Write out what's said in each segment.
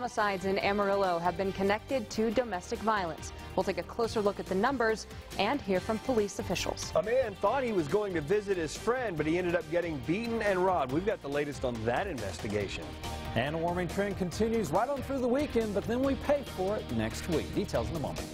Homicides in Amarillo have been connected to domestic violence. We'll take a closer look at the numbers and hear from police officials. A man thought he was going to visit his friend, but he ended up getting beaten and robbed. We've got the latest on that investigation. And a warming trend continues right on through the weekend, but then we pay for it next week. Details in a moment.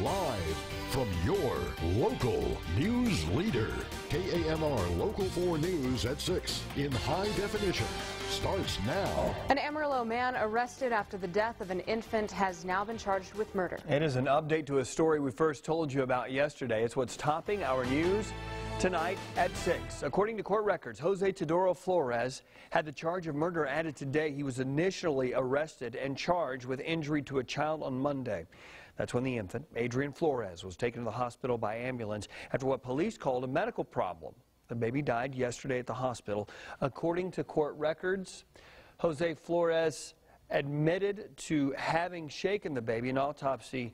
Live from your local news leader, KAMR Local 4 News at 6 in high definition starts now. An Amarillo man arrested after the death of an infant has now been charged with murder. It is an update to a story we first told you about yesterday. It's what's topping our news tonight at 6. According to court records, Jose Teodoro Flores had the charge of murder added today. He was initially arrested and charged with injury to a child on Monday. That's when the infant, Adrian Flores, was taken to the hospital by ambulance after what police called a medical problem. The baby died yesterday at the hospital. According to court records, Jose Flores admitted to having shaken the baby. An autopsy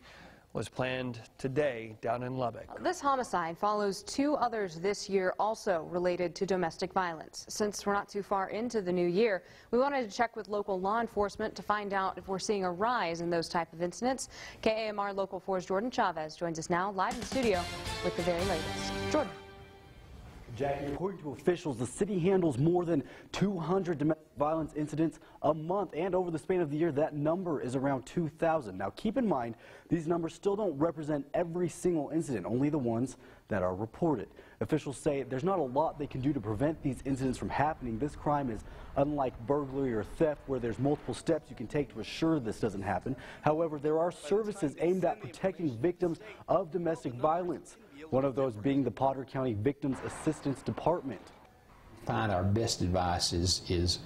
was planned today down in Lubbock. This homicide follows two others this year also related to domestic violence. Since we're not too far into the new year, we wanted to check with local law enforcement to find out if we're seeing a rise in those type of incidents. KAMR Local 4's Jordan Chavez joins us now live in the studio with the very latest. Jordan. Jackie, according to officials, the city handles more than 200 domestic violence incidents a month, and over the span of the year, that number is around 2,000. Now, keep in mind, these numbers still don't represent every single incident, only the ones that are reported. Officials say there's not a lot they can do to prevent these incidents from happening. This crime is unlike burglary or theft, where there's multiple steps you can take to assure this doesn't happen. However, there are services aimed at protecting victims of domestic violence. One of those being the Potter County Victims Assistance Department. Find our best advice is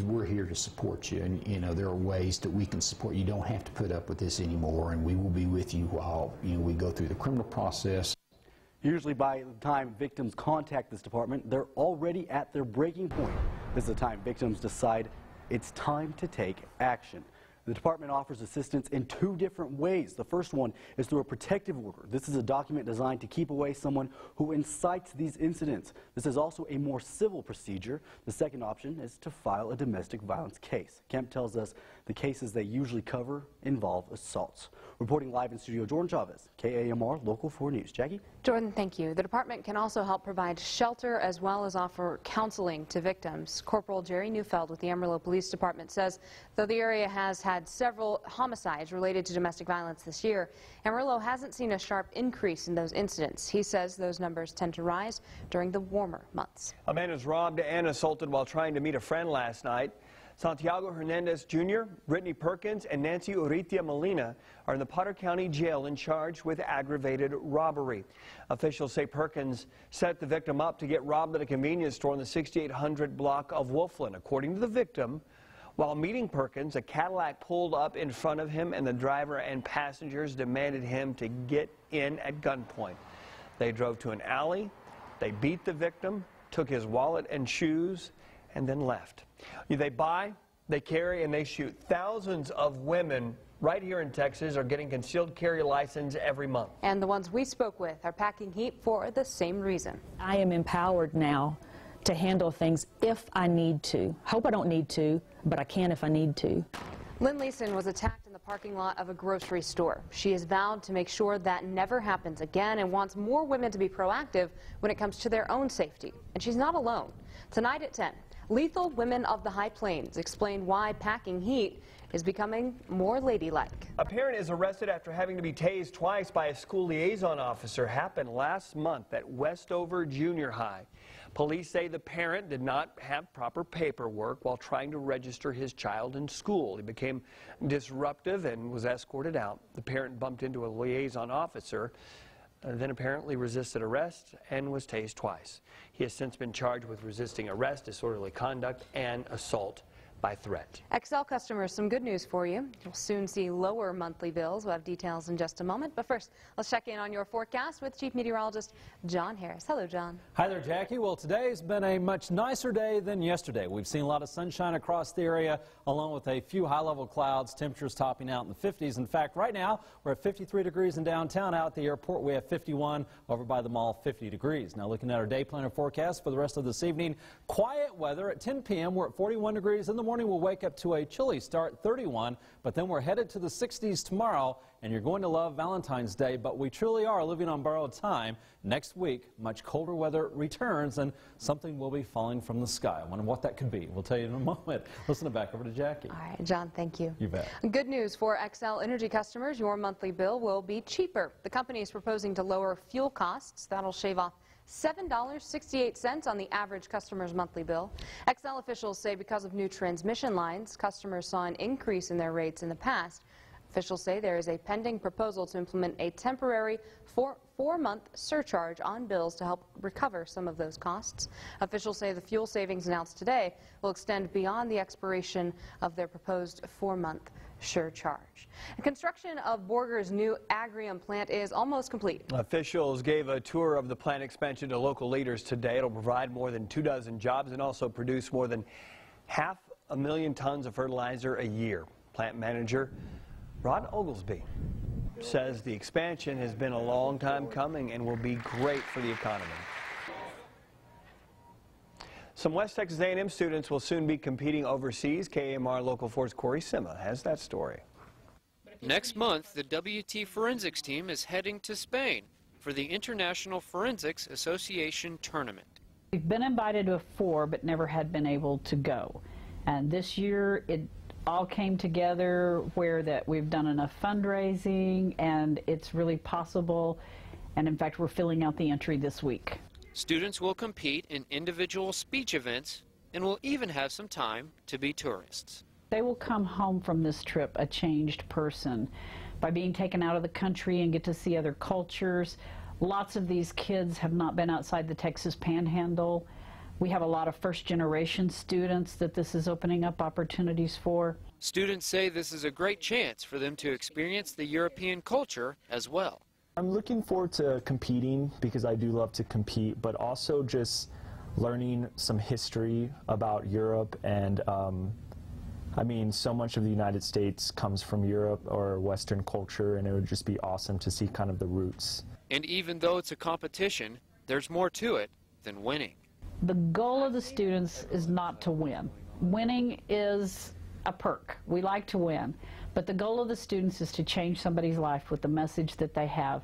we're here to support you, and you know there are ways that we can support you. You don't have to put up with this anymore, and we will be with you while we go through the criminal process. Usually by the time victims contact this department, they're already at their breaking point. This is the time victims decide it's time to take action. The department offers assistance in two different ways. The first one is through a protective order. This is a document designed to keep away someone who incites these incidents. This is also a more civil procedure. The second option is to file a domestic violence case. Kemp tells us the cases they usually cover involve assaults. Reporting live in studio, Jordan Chavez, KAMR Local 4 News. Jackie? Jordan, thank you. The department can also help provide shelter as well as offer counseling to victims. Corporal Jerry Neufeld with the Amarillo Police Department says though the area has had several homicides related to domestic violence this year, Amarillo hasn't seen a sharp increase in those incidents. He says those numbers tend to rise during the warmer months. A man was robbed and assaulted while trying to meet a friend last night. Santiago Hernandez Jr., Brittany Perkins, and Nancy Uritia Molina are in the Potter County Jail and charged with aggravated robbery. Officials say Perkins set the victim up to get robbed at a convenience store in the 6800 block of Wolflin. According to the victim, while meeting Perkins, a Cadillac pulled up in front of him and the driver and passengers demanded him to get in at gunpoint. They drove to an alley, they beat the victim, took his wallet and shoes, and then left. They buy, they carry, and they shoot. Thousands of women right here in Texas are getting concealed carry license every month. And the ones we spoke with are packing heat for the same reason. I am empowered now to handle things if I need to. Hope I don't need to, but I can if I need to. Lynn Leeson was attacked in the parking lot of a grocery store. She has vowed to make sure that never happens again and wants more women to be proactive when it comes to their own safety. And she's not alone. Tonight at 10, Lethal Women of the High Plains explain why packing heat is becoming more ladylike. A parent is arrested after having to be tased twice by a school liaison officer. Happened last month at Westover Junior High. Police say the parent did not have proper paperwork while trying to register his child in school. He became disruptive and was escorted out. The parent bumped into a liaison officer, then apparently resisted arrest and was tased twice. He has since been charged with resisting arrest, disorderly conduct, and assault. by threat. XL customers, some good news for you. You'll soon see lower monthly bills. We'll have details in just a moment. But first, let's check in on your forecast with Chief Meteorologist John Harris. Hello, John. Hi there, Jackie. Well, today's been a much nicer day than yesterday. We've seen a lot of sunshine across the area, along with a few high-level clouds, temperatures topping out in the 50s. In fact, right now, we're at 53 degrees in downtown. Out at the airport, we have 51. Over by the mall, 50 degrees. Now, looking at our day planner forecast for the rest of this evening, quiet weather at 10 p.m. We're at 41 degrees. In the morning, we'll wake up to a chilly start, 31, but then we're headed to the 60s tomorrow, and you're going to love Valentine's Day, but we truly are living on borrowed time. Next week, much colder weather returns, and something will be falling from the sky. I wonder what that could be. We'll tell you in a moment. Listen back over to Jackie. All right, John, thank you. You bet. Good news for XL Energy customers. Your monthly bill will be cheaper. The company is proposing to lower fuel costs. That'll shave off $7.68 on the average customer's monthly bill. XL officials say because of new transmission lines, customers saw an increase in their rates in the past. Officials say there is a pending proposal to implement a temporary four-month surcharge on bills to help recover some of those costs. Officials say the fuel savings announced today will extend beyond the expiration of their proposed 4-month surcharge. Construction of Borger's new Agrium plant is almost complete. Officials gave a tour of the plant expansion to local leaders today. It'll provide more than 24 jobs and also produce more than 500,000 tons of fertilizer a year. Plant manager Rod Oglesby says the expansion has been a long time coming and will be great for the economy. Some West Texas A&M students will soon be competing overseas. KAMR Local 4's Corey Sima has that story. Next month, the WT Forensics team is heading to Spain for the International Forensics Association tournament. We've been invited before, but never had been able to go. And this year, it all came together where that we've done enough fundraising, and it's really possible. And in fact, we're filling out the entry this week. Students will compete in individual speech events and will even have some time to be tourists. They will come home from this trip a changed person by being taken out of the country and get to see other cultures. Lots of these kids have not been outside the Texas Panhandle. We have a lot of first-generation students that this is opening up opportunities for. Students say this is a great chance for them to experience the European culture as well. I'm looking forward to competing because I do love to compete, but also just learning some history about Europe. And I mean, so much of the United States comes from Europe or Western culture, and it would just be awesome to see kind of the roots. And even though it's a competition, there's more to it than winning. The goal of the students is not to win. Winning is a perk. We like to win. But the goal of the students is to change somebody's life with the message that they have.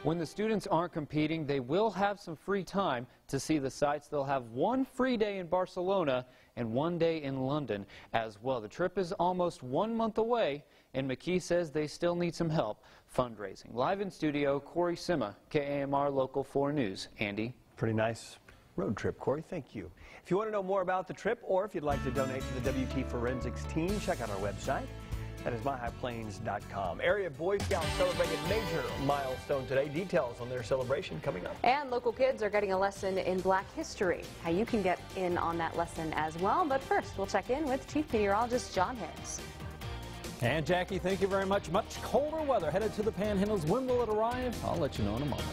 When the students aren't competing, they will have some free time to see the sights. They'll have one free day in Barcelona and one day in London as well. The trip is almost 1 month away, and McKee says they still need some help fundraising. Live in studio, Corey Sima, KAMR Local 4 News. Andy? Pretty nice road trip, Corey. Thank you. If you want to know more about the trip or if you'd like to donate to the WT Forensics team, check out our website. That is myhighplains.com. Area Boy Scouts celebrated a major milestone today. Details on their celebration coming up. And local kids are getting a lesson in Black history. How you can get in on that lesson as well. But first, we'll check in with Chief Meteorologist John Harris. And Jackie, thank you very much. Much colder weather headed to the Panhandles. When will it arrive? I'll let you know in a moment.